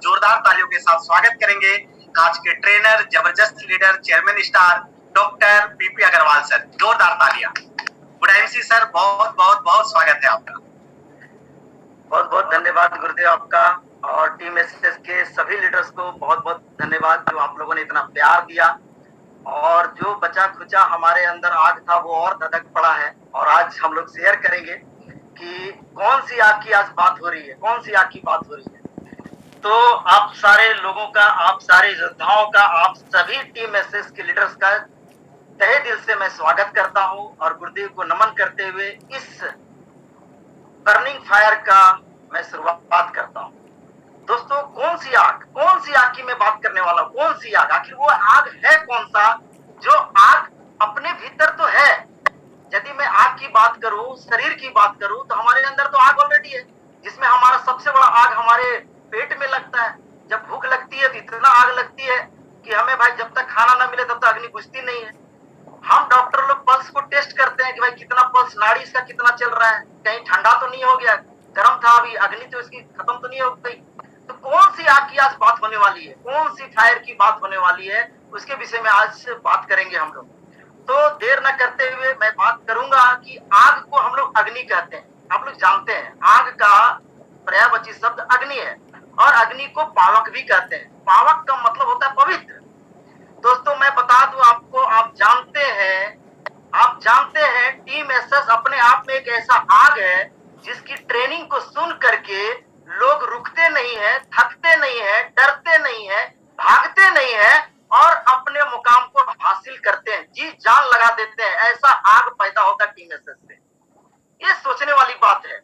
जोरदार तालियों के साथ स्वागत करेंगे आज के ट्रेनर, जबरदस्त leader, chairman star doctor PP Agarwal sir. जोरदार तालियां। गुड एमसी सर, बहुत बहुत बहुत स्वागत है आपका। बहुत बहुत धन्यवाद गुरुदेव आपका, और टीम एसएस के सभी लीडर्स को बहुत बहुत धन्यवाद जो आप लोगों ने इतना प्यार दिया। और जो बचा खुचा हमारे अंदर आग था वो और धधक पड़ा है, और आज हम लोग शेयर करेंगे कि कौन सी आग की आज बात हो रही है, कौन सी आग की बात हो रही है। तो आप सारे लोगों का, आप सारे योद्धाओं का, आप सभी टीम एसएस के लीडर्स का तहे दिल से मैं स्वागत करता हूं और गुरुदेव को नमन करते हुए इस बर्निंग फायर का मैं शुरुआत करता हूं। दोस्तों, कौन सी आग की मैं बात करने वाला हूं? कौन सी आग? आखिर वो आग है कौन सा जो आग अपने भीतर तो है। यदि मैं आग की बात करूं, शरीर की बात करूं, तो हमारे अंदर तो आग ऑलरेडी है, जिसमें हमारा सबसे बड़ा आग हमारे पेट में लगता है। जब भूख लगती है तो इतना आग लगती है कि हमें भाई जब तक खाना ना मिले तब तक अग्नि बुझती नहीं है। हम डॉक्टर लोग पल्स को टेस्ट करते हैं कि भाई कितना पल्स, नाड़ी इसका कितना चल रहा है, कहीं ठंडा तो नहीं हो गया, गर्म था अभी, अग्नि तो इसकी खत्म तो नहीं हो गई। तो कौन सी आग की आज बात होने वाली है, कौन सी फायर की बात होने वाली है, उसके विषय में आज बात करेंगे हम लोग। तो देर न करते हुए मैं बात करूंगा कि आग को हम लोग अग्नि कहते हैं। आप लोग जानते हैं आग का पर्यायवाची शब्द अग्नि है, और अग्नि को पावक भी कहते हैं। पावक का मतलब होता है पवित्र। दोस्तों, मैं बता दूं आपको, आप जानते हैं टीम एसएस अपने आप में एक ऐसा आग है जिसकी ट्रेनिंग को सुन करके लोग रुकते नहीं है, थकते नहीं है, डरते नहीं है, भागते नहीं है, और अपने मुकाम को हासिल करते हैं, जी जान लगा देते हैं। ऐसा आग पैदा होता है टीम एसएस से। ये सोचने वाली बात है।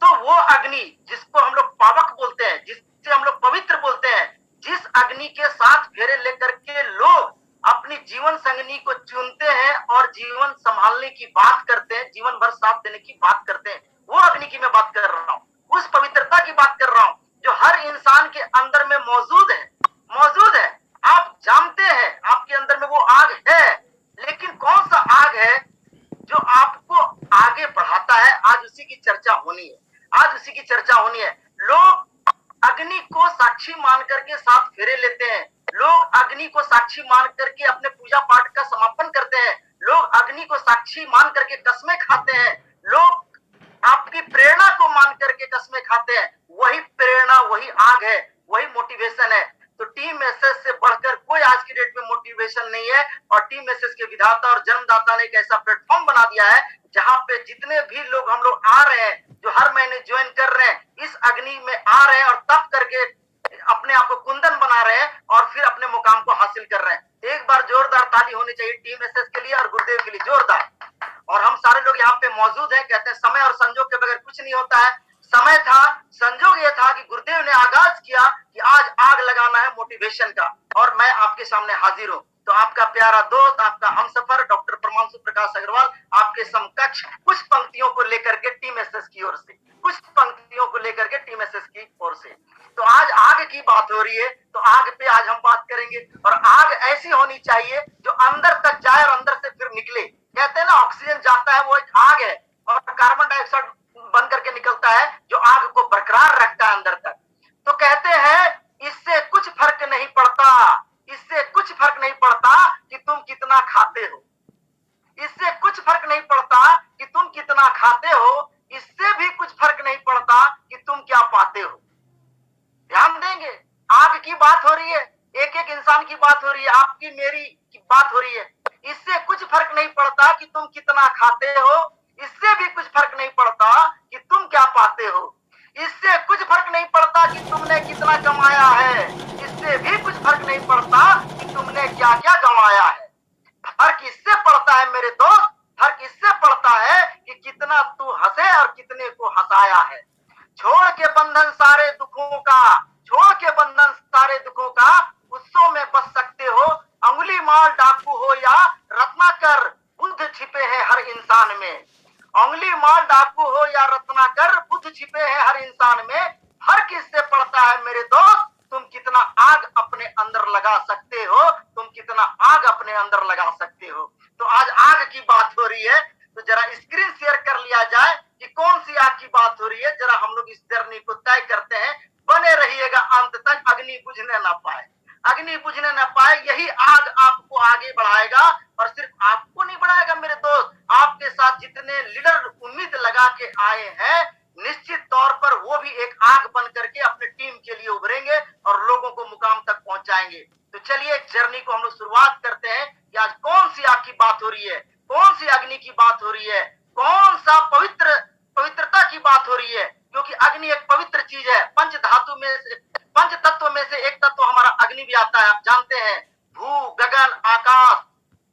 तो वो अग्नि जिसको हम लोग पावक बोलते हैं, जिससे हम लोग पवित्र बोलते हैं, जिस अग्नि के साथ फेरे लेकर के लोग अपनी जीवन संगनी को चुनते हैं और जीवन संभालने की बात करते हैं, जीवन भर साथ देने की बात करते हैं, वो अग्नि की मैं बात कर रहा हूं। उस पवित्रता की बात कर रहा हूं जो हर इंसान के अंदर में मौजूद है। आप जानते हैं आपके अंदर में वो आग है, लेकिन कौन सा आग है जो आपको आगे बढ़ाता है? आज उसी की चर्चा होनी है। लोग अग्नि को साक्षी मान करके साथ फेरे लेते हैं, लोग अग्नि को साक्षी मान करके अपने पूजा पाठ का समापन करते हैं, लोग अग्नि को साक्षी मान करके कस्में खाते हैं, लोग आपकी प्रेरणा को मान करके कस्में खाते हैं। वही प्रेरणा, वही आग है, वही मोटिवेशन है। तो टीम एसएस से बढ़कर कोई आज की डेट में मोटिवेशन नहीं है, और टीम एसएस के विधाता और जन्मदाता ने एक ऐसा प्लेटफॉर्म बना दिया है जहां पे जितने भी लोग हम लोग आ रहे हैं, जो हर महीने ज्वाइन कर रहे हैं, इस अग्नि में आ रहे हैं और तप करके अपने आप को कुंदन बना रहे हैं और फिर अपने मुकाम को हासिल कर रहे हैं। एक बार जोरदार ताली होनी चाहिए टीम एसएस के लिए और गुरुदेव के लिए, जोरदार। और हम सारे लोग यहाँ पे मौजूद हैं। कहते हैं समय और संजोग के बगैर कुछ नहीं होता है। समय था, संजोग ये था कि गुरुदेव ने आगाज किया कि आज आग लगाना है मोटिवेशन का, और मैं आपके सामने हाजिर हूं। तो आपका प्यारा दोस्त, आपका हमसफर डॉक्टर परमांशु प्रकाश अग्रवाल आपके समकक्ष कुछ पंक्तियों को लेकर के टीम एसएस की ओर से, तो आज आग की बात हो रही है, तो आग पे आज हम बात करेंगे। और आग ऐसी होनी चाहिए जो अंदर तक जाए और अंदर से फिर निकले। कहते हैं ना, ऑक्सीजन जाता है वो एक आग है, और कार्बन डाइऑक्साइड बन करके निकलता है जो आग को बरकरार रखता है अंदर तक। तो कहते हैं इससे कुछ फर्क नहीं पड़ता, कि तुम कितना खाते हो, इससे कुछ फर्क नहीं पड़ता कि तुम कितना खाते हो, इससे भी कुछ फर्क नहीं पड़ता कि तुम क्या पाते हो। ध्यान देंगे, आग की बात हो रही है, एक एक इंसान की बात हो रही है, आपकी मेरी की बात हो रही है। इससे कुछ फर्क नहीं पड़ता कि तुम कितना खाते हो, इससे भी कुछ फर्क नहीं पड़ता कि तुम क्या पाते हो। इससे कुछ फर्क नहीं पड़ता कि तुमने कितना कमाया है, इससे भी कुछ फर्क नहीं पड़ता कि तुमने क्या क्या गंवाया है। फर्क इससे पड़ता है मेरे दोस्त, फर्क इससे पड़ता है कि कितना तू हंसे और कितने को हंसाया है। छोड़ के बंधन सारे दुखों का उत्सव में बच सकते हो। अंगुली मार डाकू हो या रत्नाकर, बुद्ध छिपे हैं हर इंसान में। अंगुली मार डाकू हो या रत्नाकर, बुद्ध छिपे हैं हर इंसान में। फर्क इससे पड़ता है मेरे दोस्त, तुम कितना आग अपने अंदर लगा सकते हो, तो आज आग की बात हो रही है। तो जरा स्क्रीन शेयर कर लिया जाए कि कौन सी आग की बात हो रही है। जरा हम लोग इस जर्नी को तय करते हैं, बने रहिएगा अंत तक, अग्नि बुझने ना पाए। अग्नि बुझने न पाए, यही आग आपको आगे बढ़ाएगा। और सिर्फ आपको नहीं बढ़ाएगा मेरे दोस्त, आपके साथ जितने लीडर उम्मीद लगा के आए हैं, निश्चित तौर पर वो भी एक आग बन करके अपने टीम के लिए उभरेंगे और लोगों को मुकाम तक पहुंचाएंगे। तो चलिए एक जर्नी को हम लोग शुरुआत करते हैं कि आज कौन सी आग की बात हो रही है, कौन सी अग्नि की बात हो रही है, कौन सा पवित्रता की बात हो रही है। क्योंकि अग्नि एक पवित्र चीज है। पंच धातु में से, पंच तत्व में से एक तत्व हमारा अग्नि भी आता है। आप जानते हैं, भू, गगन, आकाश,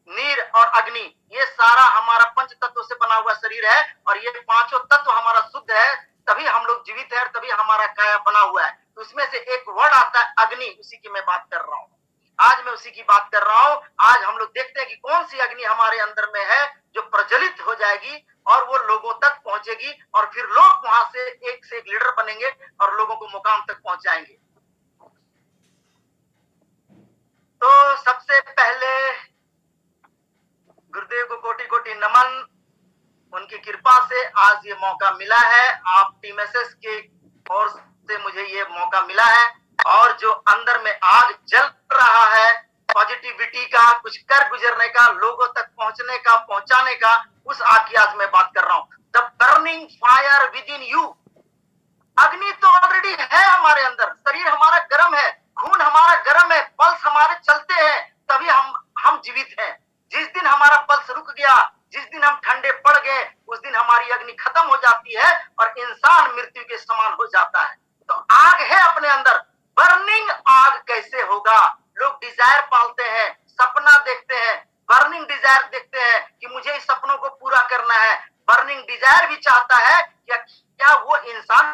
नीर और अग्नि, ये सारा हमारा पंच तत्व से बना हुआ शरीर है। और ये पांचों तत्व हमारा शुद्ध है, तभी हम लोग जीवित है, तभी हमारा काया बना हुआ है। तो उसमें से एक वर्ड आता है अग्नि, उसी की मैं बात कर रहा हूं। आज मैं उसी की बात कर रहा हूं। आज हम लोग देखते हैं कि कौन सी अग्नि हमारे अंदर में है जो प्रज्वलित हो जाएगी और वो लोगों तक पहुंचेगी, और फिर लोग वहां से एक लीडर बनेंगे और लोगों को मुकाम तक पहुंचाएंगे। तो सबसे पहले गुरुदेव को कोटि कोटि नमन। उनकी कृपा से आज ये मौका मिला है, आप टीम एसएस की ओर से मुझे ये मौका मिला है। और जो अंदर में आग जल रहा है, पॉजिटिविटी का, कुछ कर गुजरने का, लोगों तक पहुंचने का, पहुंचाने का, उस आग की आज मैं बात कर रहा हूं। The burning fire with in you. अग्नि तो ऑलरेडी है हमारे अंदर, शरीर हमारा गर्म है, खून हमारा गर्म है, पल्स हमारे चलते हैं, तभी हम जीवित हैं। जिस दिन हमारा पल्स रुक गया, जिस दिन हम ठंडे पड़ गए, उस दिन हमारी अग्नि खत्म हो जाती है और इंसान मृत्यु के समान हो जाता है। तो आग है अपने अंदर। बर्निंग आग कैसे होगा? लोग डिजायर पालते हैं, सपना देखते हैं, बर्निंग डिजायर देखते हैं कि मुझे इस सपनों को पूरा करना है। बर्निंग डिजायर भी चाहता है क्या वो इंसान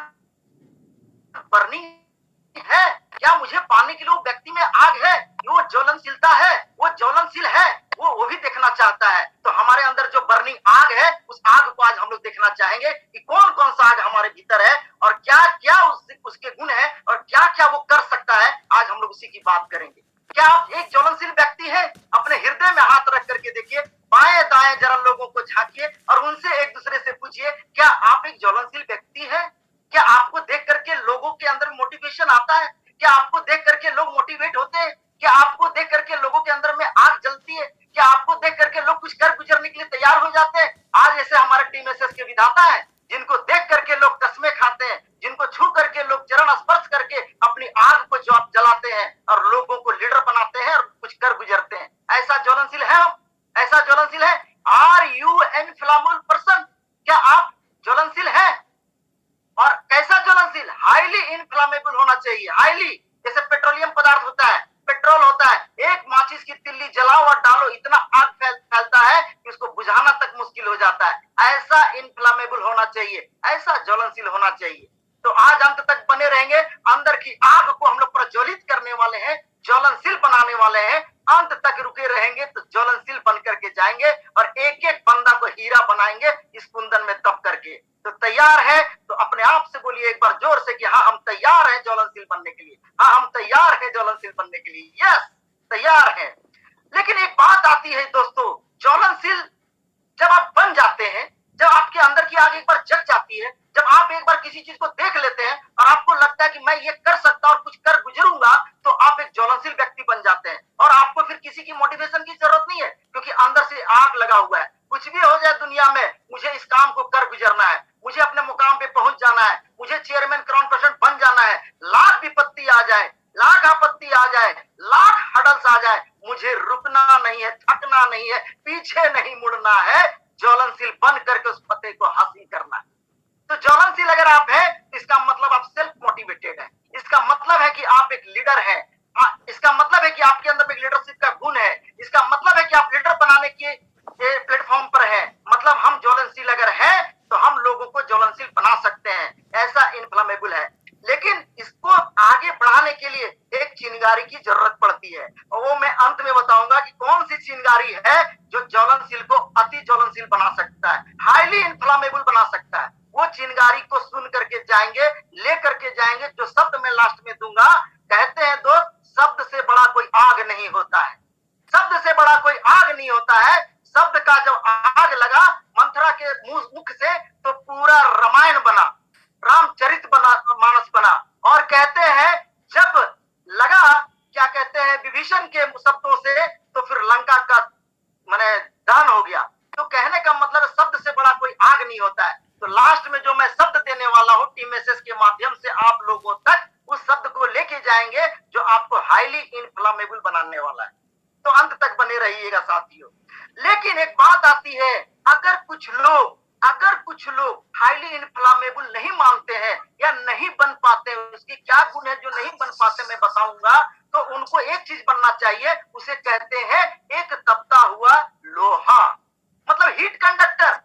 बर्निंग है, क्या मुझे पाने के लिए वो व्यक्ति में आग है, वो ज्वलनशीलता है, वो ज्वलनशील है, वो भी देखना चाहता है। तो हमारे अंदर जो बर्निंग आग है, उस आग को आज हम लोग देखना चाहेंगे कि कौन कौन सा आग हमारे भीतर है और क्या क्या उसके गुण है और क्या क्या वो कर सकता है। आज हम लोग उसी की बात करेंगे। क्या आप एक ज्वलनशील व्यक्ति हैं? अपने हृदय में हाथ रख करके देखिए, बाएं दाएं जरा लोगों को झांकिए और उनसे एक दूसरे से पूछिए, क्या आप एक ज्वलनशील व्यक्ति हैं? क्या आपको देख करके लोगों के अंदर मोटिवेशन आता है? क्या आपको देख करके लोग मोटिवेट होते हैं? क्या आपको देख करके लोगों के अंदर में आग जलती है? क्या आपको देख करके लोग कुछ कर गुजरने के लिए तैयार हो जाते हैं? आज ऐसे हमारे टीम एसएस के विधाता है, जिनको देख करके लोग कस्में खाते हैं, जिनको छू करके लोग चरण स्पर्श करके अपनी आग को जलाते हैं और लोगों को लीडर बनाते हैं और कुछ कर गुजरते हैं। ऐसा ज्वलनशील है हम? ऐसा ज्वलनशील है? Are you an flammable person? क्या आप ज्वलनशील है? और कैसा ज्वलनशील? हाईली इनफ्लामेबल होना चाहिए। हाईली, जैसे पेट्रोलियम पदार्थ होता है, पेट्रोल होता है, एक माचिस की तिल्ली जलाओ और डालो, इतना आग फैलता है कि उसको बुझाना तक मुश्किल हो जाता है। ऐसा इनफ्लामेबल होना चाहिए, ऐसा ज्वलनशील होना चाहिए। तो आज अंत तक बने रहेंगे, अंदर की आग को हम लोग प्रज्वलित करने वाले हैं, ज्वलनशील बनाने वाले हैं। अंत तक रुके रहेंगे तो ज्वलनशील बन करके जाएंगे और एक एक बंदा को हीरा बनाएंगे इस कुंदन में तप करके। तो तैयार है तो अपने आप से बोलिए एक बार जोर से कि हाँ, हम तैयार हैं ज्वलनशील बनने के लिए। हाँ, हम तैयार हैं ज्वलनशील बनने के लिए। यस, तैयार हैं। लेकिन एक बात आती है दोस्तों, ज्वलनशील जब आप बन जाते हैं, जब आपके अंदर की आग एक बार जग जाती है, जब आप एक बार किसी चीज को देख लेते हैं और आपको लगता है कि मैं ये कर सकता और कुछ कर गुजरूंगा, तो आप एक ज्वलनशील व्यक्ति बन जाते हैं और आपको फिर किसी की मोटिवेशन की जरूरत नहीं है, क्योंकि अंदर से आग लगा हुआ है। कुछ भी हो जाए दुनिया में, मुझे इस काम को कर गुजरना है, मुझे अपने मुकाम पे पहुंच जाना है, मुझे चेयरमैन क्राउन पर्सन बन जाना है। लाख विपत्ति आ जाए, लाख आपत्ति आ जाए, लाख हडल्स आ जाए, मुझे रुकना नहीं है, थकना नहीं है, पीछे नहीं मुड़ना है, ज्वलनशील बन करके उस फतेह को हासिल करना है। तो ज्वलनशील अगर आप हैं, इसका मतलब आप सेल्फ मोटिवेटेड है, इसका मतलब है कि आप एक लीडर हैं, इसका मतलब है कि आपके अंदर एक लीडरशिप का गुण है, इसका मतलब है कि आप लीडर बनाने के प्लेटफॉर्म पर हैं। मतलब हम ज्वलनशील अगर हैं तो हम लोगों को ज्वलनशील बना सकते हैं, ऐसा इनफ्लामेबल है। लेकिन इसको आगे बढ़ाने के लिए एक चिंगारी की जरूरत पड़ती है, और वो मैं अंत में बताऊंगा कि कौन सी चिंगारी है जो ज्वलनशील को अति ज्वलनशील बना सकता है, हाईली इनफ्लामेबल बना सकता है। वो चिंगारी को सुन करके जाएंगे, लेकर के जाएंगे, जो शब्द मैं लास्ट में दूंगा। कहते हैं दोस्त, शब्द से बड़ा कोई आग नहीं होता है, शब्द से बड़ा कोई आग नहीं होता है। शब्द का जब आग लगा मंथरा के मुख से, तो पूरा रामायण बना, रामचरित बना, मानस बना। और कहते जाएंगे जो आपको हाईली इन्फ्लामेबल बनाने वाला है। तो अंत तक बने रहिएगा साथियों। लेकिन एक बात आती है, अगर कुछ लोग हाईली इन्फ्लामेबल नहीं मानते हैं या नहीं बन पाते हैं, उसकी क्या गुण है जो नहीं बन पाते मैं बताऊंगा। तो उनको एक चीज बनना चाहिए, उसे कहते हैं एक तपता हुआ लोहा, मतलब हीट कंडक्टर।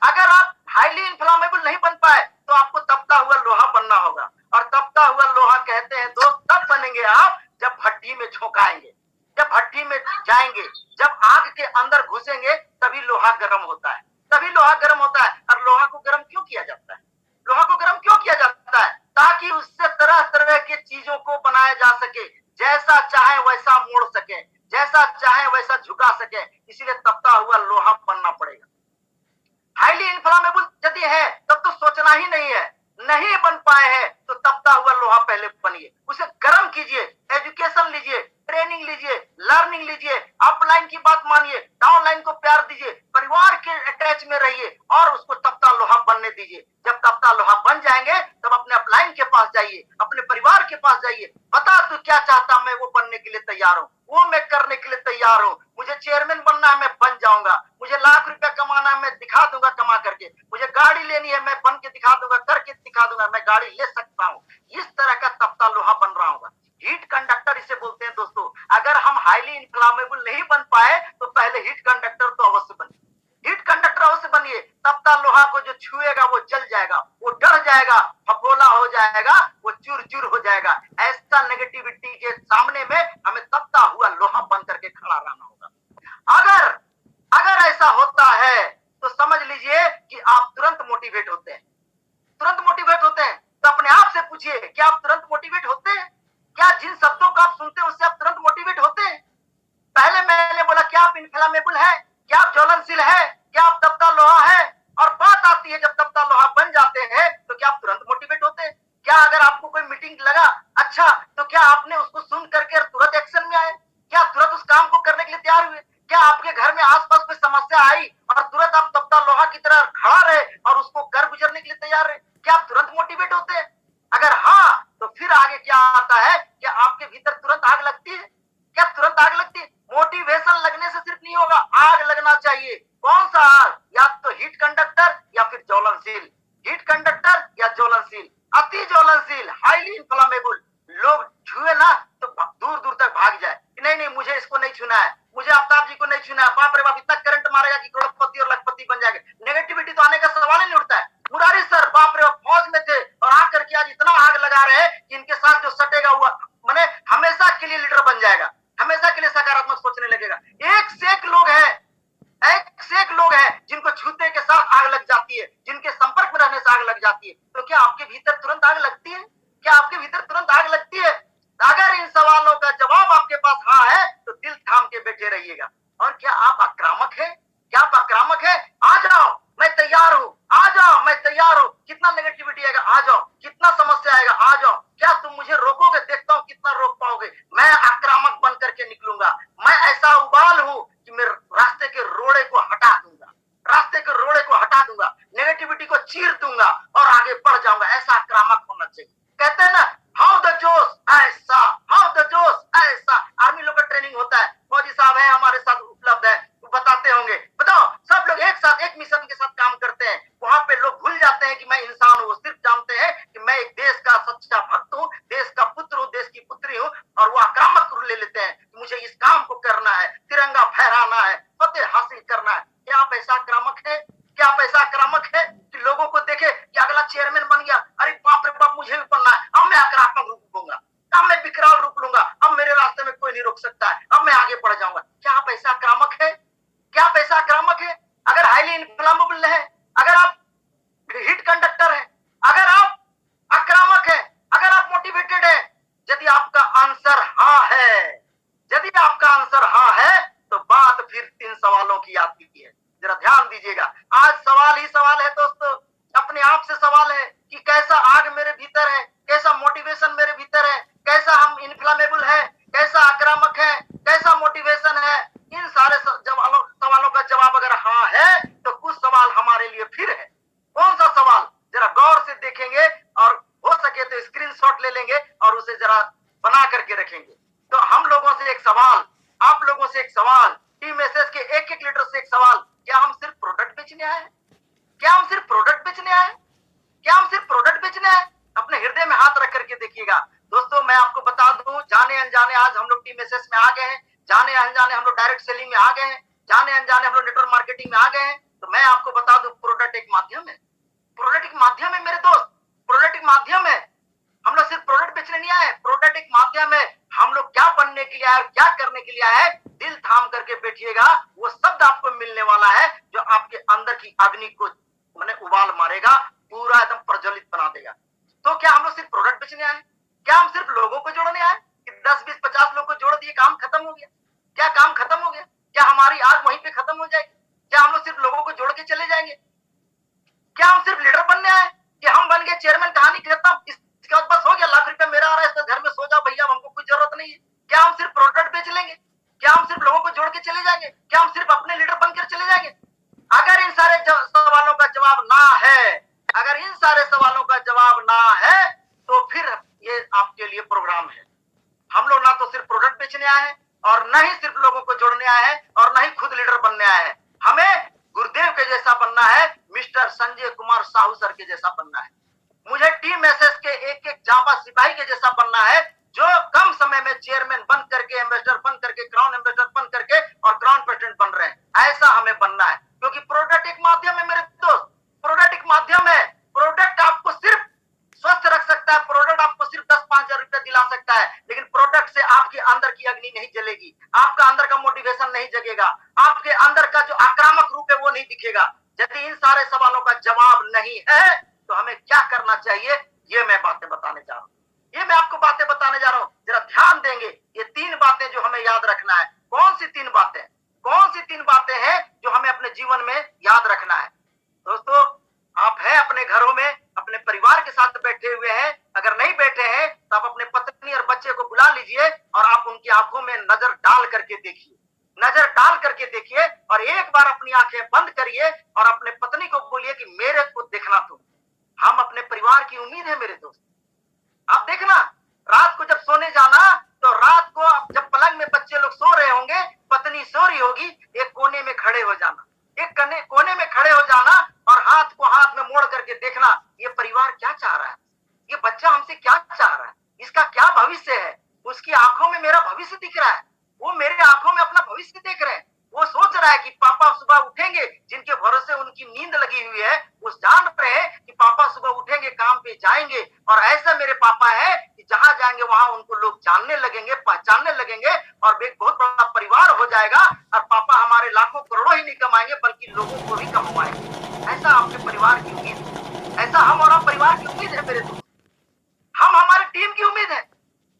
अगर आप हाईली इन्फ्लामेबल नहीं बन पाए तो आपको तपता हुआ लोहा बनना होगा। और तपता हुआ लोहा कहते हैं दोस्त तब बनेंगे आप जब भट्टी में झोंकाएंगे, जब भट्टी में जाएंगे, जब आग के अंदर घुसेंगे, तभी लोहा गर्म होता है, तभी लोहा गर्म होता है। और लोहा को गर्म क्यों किया जाता है? लोहा को गर्म क्यों किया जाता है? ताकि उससे तरह तरह के चीजों को बनाया जा सके, जैसा चाहे वैसा मोड़ सके, जैसा चाहे वैसा झुका सके। इसीलिए तपता हुआ लोहा बनना पड़ेगा। हाईली इन्फ्लामेबल यदि है तब तो सोचना ही नहीं है। नहीं बन पाए हैं तो तपता हुआ लोहा पहले बनिए, उसे गर्म कीजिए, एजुकेशन लीजिए, ट्रेनिंग लीजिए, लर्निंग लीजिए, अपलाइन की बात मानिए, डाउनलाइन को प्यार दीजिए, परिवार के अटैच में रहिए और उसको तपता लोहा बनने दीजिए। जब तपता लोहा बन जाएंगे तब अपने अपलाइन के पास जाइए, अपने परिवार के पास जाइए, बता तू क्या चाहता, मैं वो बनने के लिए तैयार हूँ, वो मैं करने के लिए तैयार हूँ। मुझे चेयरमैन बनना है, मैं बन जाऊंगा। मुझे लाख रुपया कमाना है, मैं दिखा दूंगा कमा करके। मुझे गाड़ी लेनी है, मैं बन के दिखा दूंगा, करके दिखा दूंगा, मैं गाड़ी ले सकता हूँ। इस तरह का तपता लोहा बन रहा होगा। हीट कंडक्टर इसे बोलते हैं दोस्तों। अगर हम हाईली इन्फ्लामेबल नहीं बन पाए तो पहले हीट कंडक्टर तो अवश्य बनिए, हीट कंडक्टर अवश्य बनिए। तपता लोहा को जो छुएगा वो जल जाएगा, वो डर जाएगा, फफोला हो जाएगा, वो चूर चूर हो जाएगा। ऐसा नेगेटिविटी के सामने में हमें तपता हुआ लोहा बन करके खड़ा रहना होगा। अगर ऐसा होता है तो समझ लीजिए कि आप तुरंत मोटिवेट होते हैं, तुरंत मोटिवेट होते हैं। तो अपने आप से पूछिए, क्या आप तुरंत मोटिवेट होते हैं? क्या जिन शब्दों को आप सुनते हैं उससे आप तुरंत मोटिवेट होते हैं? पहले मैंने बोला क्या आप इन्फ्लामेबल है, क्या आप ज्वलनशील है, क्या आप तपता लोहा है। और बात आती है जब तपता लोहा बन जाते हैं तो क्या आप तुरंत मोटिवेट होते हैं? क्या अगर आपको कोई मीटिंग लगा अच्छा, तो क्या आपने उसको सुन करके तुरंत एक्शन में आए? क्या तुरंत उस काम को करने के लिए तैयार हुए? क्या आपके घर में आसपास कोई समस्या आई और तुरंत आप तपता लोहा की तरह खड़ा रहे और उसको कर गुजरने के लिए तैयार रहे? क्या आप तुरंत मोटिवेट होते हैं? अगर हाँ, तो फिर आगे क्या आता है? क्या आपके भीतर तुरंत आग लगती है? क्या तुरंत आग लगती है? मोटिवेशन लगने से सिर्फ नहीं होगा, आग लगना चाहिए। कौन सा आग? या तो हीट कंडक्टर या फिर ज्वलनशील, हीट कंडक्टर या ज्वलनशील, अति ज्वलनशील, हाईली इन्फ्लामेबल। लोग छुए ना तो दूर दूर तक भाग जाए, नहीं नहीं मुझे इसको नहीं छूना है, मुझे आफ्ताब जी को नहीं छूना है, बाप रे बाप इतना करंट मारेगा कि करोड़पति और लखपति बन जाएंगे। नेगेटिविटी तो आने का सवाल ही नहीं उठता है। मुरारी सर बाप रे बाप फौज में थे और आकर के आज इतना आग लगा रहे हैं कि इनके साथ जो सटेगा हुआ माने हमेशा के लिए लीडर बन जाएगा, हमेशा के लिए सकारात्मक सोचने लगेगा। एक से एक लोग हैं, एक से एक लोग हैं जिनको छूते के साथ आग लग जाती है, जिनके संपर्क में रहने से आग लग जाती है। तो क्या आपके भीतर तुरंत आग लगती है? क्या आपके भीतर तुरंत आग लगती है? अगर इन सवालों का जवाब आपके पास हाँ है तो दिल थाम के बैठे रहिएगा। और क्या आप आक्रामक हैं? क्या आप आक्रामक हैं? आ जाओ, मैं तैयार हूं, आ जाओ, मैं तैयार हूं। कितना नेगेटिविटी आएगा, आ जाओ, कितना समस्या आएगा, आ जाओ। क्या तुम मुझे रोकोगे? देखता हूं कितना रोक पाओगे। मैं आक्रामक बन करके निकलूंगा। मैं ऐसा उबाल हूं कि मैं रास्ते के रोड़े को हटा दूंगा, रास्ते के रोड़े को हटा दूंगा, नेगेटिविटी को चीर दूंगा और आगे बढ़ जाऊंगा। ऐसा आक्रामक होना चाहिए। कहते हैं ना हाउ द जोश ऐसा, हाउ द जोश ऐसा। आर्मी लोग का ट्रेनिंग होता है, फौजी साहब है हमारे साथ उपलब्ध है, वो बताते होंगे। बताओ सब लोग एक साथ एक मिशन के साथ काम करते हैं, वहां पे लोग भूल जाते हैं कि मैं इंसान हूं, सिर्फ जानते हैं कि मैं एक देश का सच्चा भक्त हूं, देश का पुत्र हूं, देश की पुत्री हूं। और वो आक्रामक रूप ले लेते हैं कि मुझे इस काम को करना है, तिरंगा फहराना है, फतेह हासिल करना है। क्या आप ऐसा आक्रामक है? क्या आप ऐसा आक्रामक है कि लोगों को देखे कि अगला चेयरमैन बन गया, अरे बाप रे बाप मुझे भी बनना है, अब मैं आक्रामक रूप लूंगा, अब मैं विकराल रूप लूंगा, अब मेरे रास्ते में कोई नहीं रोक सकता है, अब मैं आगे बढ़ जाऊंगा। क्या आप ऐसा आक्रामक है? क्या आप ऐसा आक्रामक है? अगर हाईली इन्फ्लामेबल है, अगर आप हीट कंडक्टर है, अगर आप आक्रामक है, अगर आप मोटिवेटेड है, यदि आपका आंसर हाँ है, यदि आपका आंसर हाँ है तो बात फिर 3 सवालों की आती है। जरा ध्यान दीजिएगा, आज सवाल ही सवाल है दोस्तों। अपने आप से सवाल है कि कैसा आग मेरे भीतर है, कैसा मोटिवेशन मेरे भीतर है, कैसा हम इन्फ्लामेबल है, कैसा आक्रामक है, कैसा मोटिवेशन है। इन सारे सवालों का जवाब अगर हाँ है तो कुछ सवाल हमारे लिए फिर है। कौन सा सवाल? जरा गौर से देखेंगे और हो सके तो स्क्रीनशॉट ले लेंगे और उसे जरा बना एक एक लीडर से एक सवाल, क्या हम सिर्फ प्रोडक्ट बेचने आए हैं? क्या हम सिर्फ प्रोडक्ट बेचने आए हैं? क्या हम सिर्फ प्रोडक्ट बेचने आए? अपने हृदय में हाथ रख करके देखिएगा। दोस्तों मैं आपको बता दूं, जाने अनजाने आज हम लोग टीम एसएस में आ गए हैं, जाने अनजाने हम लोग डायरेक्ट सेलिंग में आ गए हैं, जाने अनजाने हम लोग नेटवर्क मार्केटिंग में आ गए हैं। तो मैं आपको बता दूं, प्रोडक्ट एक माध्यम है, प्रोडक्ट एक माध्यम है मेरे दोस्त, प्रोडक्ट एक माध्यम है। हम लोग सिर्फ प्रोडक्ट बेचने नहीं आए, प्रोडक्ट एक माध्यम है। हम लोग क्या बनने के लिए आए और क्या करने के लिए आए, दिल थाम करके बैठिएगा, वो शब्द आपको मिलने वाला है जो आपके अंदर की अग्नि को मैंने उबाल मारेगा, पूरा एकदम प्रज्वलित बना देगा। तो क्या हम लोग सिर्फ प्रोडक्ट बेचने आए? क्या हम सिर्फ लोगों को जोड़ने आए कि 10 20 50 लोग को जोड़ दिए काम खत्म हो गया? क्या काम खत्म हो गया? क्या हमारी आग वहीं पे खत्म हो जाएगी? क्या हम लोग सिर्फ लोगों को जोड़ के चले जाएंगे? क्या हम सिर्फ लीडर बनने आए कि हम बन गए चेयरमैन, कहानी खत्म, इसके बाद बस हो गया, लाख रुपया मेरा आ रहा है, इस घर में सो जाओ भैया, हमको कोई जरूरत नहीं है? क्या हम सिर्फ प्रोडक्ट बेच लेंगे? क्या हम सिर्फ लोगों को जोड़ के चले जाएंगे? क्या हम सिर्फ अपने लीडर बनकर चले जाएंगे? अगर इन सारे सवालों का जवाब ना है, अगर इन सारे सवालों का जवाब ना है, तो फिर ये आपके लिए प्रोग्राम है। हम लोग ना तो सिर्फ प्रोडक्ट बेचने आए हैं और न ही सिर्फ लोगों को जोड़ने आए हैं और न ही खुद लीडर बनने आए हैं। हमें गुरुदेव के जैसा बनना है, मिस्टर संजय कुमार साहू सर के जैसा बनना है। मुझे टीम एसएस के एक एक जांबा सिपाही के जैसा बनना है, जो कम समय में चेयरमैन बन करके, एम्बेसडर बन करके, क्राउन एम्बेसडर बन करके और क्राउन प्रेसिडेंट बन रहे हैं। ऐसा हमें बनना है, क्योंकि प्रोडक्ट एक माध्यम है मेरे दोस्त, प्रोडक्ट एक माध्यम है। प्रोडक्ट आपको सिर्फ स्वस्थ रख सकता है, प्रोडक्ट आपको सिर्फ 10-5 हजार रुपया दिला सकता है, लेकिन प्रोडक्ट से आपके अंदर की अग्नि नहीं जलेगी, आपका अंदर का मोटिवेशन नहीं जगेगा, आपके अंदर का जो आक्रामक रूप है वो नहीं दिखेगा। यदि इन सारे सवालों का जवाब नहीं है तो हमें क्या करना चाहिए, ये मैं बातें बताने जा रहा हूं, ये मैं आपको बातें बताने जा रहा हूं। जरा ध्यान देंगे, ये 3 बातें जो हमें याद रखना है। कौन सी 3 बातें? कौन सी 3 बातें हैं जो हमें अपने जीवन में याद रखना है? दोस्तों, आप हैं अपने घरों में, अपने परिवार के साथ बैठे हुए हैं, अगर नहीं बैठे हैं तो आप अपने पत्नी और बच्चे को बुला लीजिए और आप उनकी आंखों में नजर डाल करके देखिए, नजर डाल करके देखिए, और एक बार अपनी आंखें बंद करिए और अपने पत्नी को बोलिए कि मेरे को देखना तुम, हम अपने परिवार की उम्मीद है मेरे दोस्त। आप देखना, रात को जब सोने जाना तो रात को जब पलंग में बच्चे लोग सो रहे होंगे, पत्नी सो रही होगी, एक कोने में खड़े हो जाना, एक कोने में खड़े हो जाना और हाथ को हाथ में मोड़ करके देखना, ये परिवार क्या चाह रहा है, ये बच्चा हमसे क्या चाह रहा है, इसका क्या भविष्य है। उसकी आंखों में मेरा भविष्य दिख रहा है, वो मेरे आंखों में अपना भविष्य देख रहे हैं। वो सोच रहा है कि पापा सुबह उठेंगे, जिनके भरोसे उनकी नींद लगी हुई है, वो जान रहे हैं कि पापा सुबह उठेंगे, काम पे जाएंगे, और ऐसा मेरे पापा है कि जहां जाएंगे वहां उनको लोग जानने लगेंगे, पहचानने लगेंगे, और एक बहुत बड़ा परिवार हो जाएगा, और पापा हमारे लाखों करोड़ों ही नहीं कमाएंगे बल्कि लोगों को भी कमाएंगे। ऐसा आपके परिवार की उम्मीद है, ऐसा हम और आप परिवार की उम्मीद है मेरे दोस्त, हम हमारे टीम की उम्मीद है।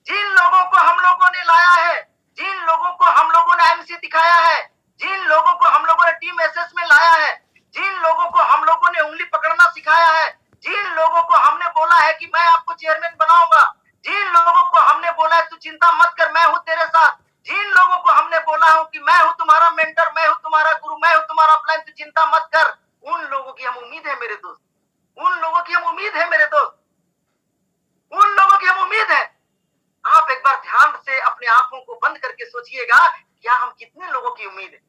जिन लोगों को हम लोगों ने लाया है, जिन लोगों को हम लोगों ने एमसी दिखाया है, जिन लोगों को हम लोगों ने टीम एसएस में लाया है, जिन लोगों को हम लोगों ने उंगली पकड़ना सिखाया है, जिन लोगों को हमने बोला है कि मैं आपको चेयरमैन बनाऊंगा, जिन लोगों को हमने बोला है तू चिंता मत कर, मैं हूं तेरे साथ, जिन लोगों को हमने बोला हूं कि मैं हूं तुम्हारा मेंटर, मैं हूं तुम्हारा गुरु, मैं हूं तुम्हारा अपलाइन, तू चिंता मत कर, उन लोगों की हम उम्मीद है मेरे दोस्त, उन लोगों की हम उम्मीद है मेरे दोस्त, उन लोगों की हम उम्मीद है। आप एक बार ध्यान से अपने आंखों को बंद करके सोचिएगा, क्या हम कितने लोगों की उम्मीद है।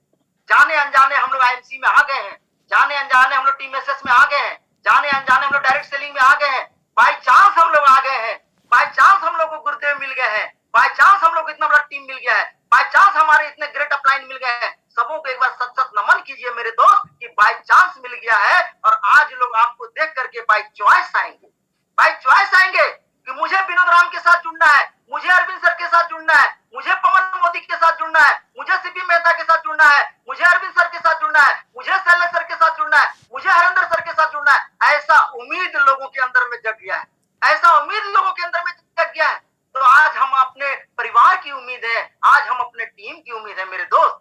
जाने अनजाने हम लोग आईएमसी में आ गए हैं, जाने अनजाने हम लोग टीम एसएस में आ गए हैं, जाने अनजाने हम लोग डायरेक्ट सेलिंग में आ गए हैं, बाय चांस हम लोग आ गए हैं, बाय चांस हम लोग को गुरुदेव मिल गए हैं, बाय चांस हम लोग को इतना बड़ा टीम मिल गया है, बाय चांस हमारे इतने ग्रेट अपलाइन मिल गए हैं। सबों को एक बार सच सच नमन कीजिए मेरे दोस्त कि बाय चांस मिल गया है, और आज लोग आपको देख करके बाय चॉइस आएंगे, बाय चॉइस आएंगे कि मुझे विनोद राम के साथ जुड़ना है, मुझे अरविंद सर के साथ जुड़ना है, मुझे पवन मोदी के साथ जुड़ना है, मुझे सीपी मेहता के साथ जुड़ना है, मुझे अरविंद सर के साथ जुड़ना है, मुझे शैलेश सर के साथ जुड़ना है, मुझे हरेंद्र सर के साथ जुड़ना है। ऐसा उम्मीद लोगों के अंदर में जग गया है, ऐसा उम्मीद लोगों के अंदर में जग गया है। तो आज हम अपने परिवार की उम्मीद है, आज हम अपने टीम की उम्मीद है मेरे दोस्त।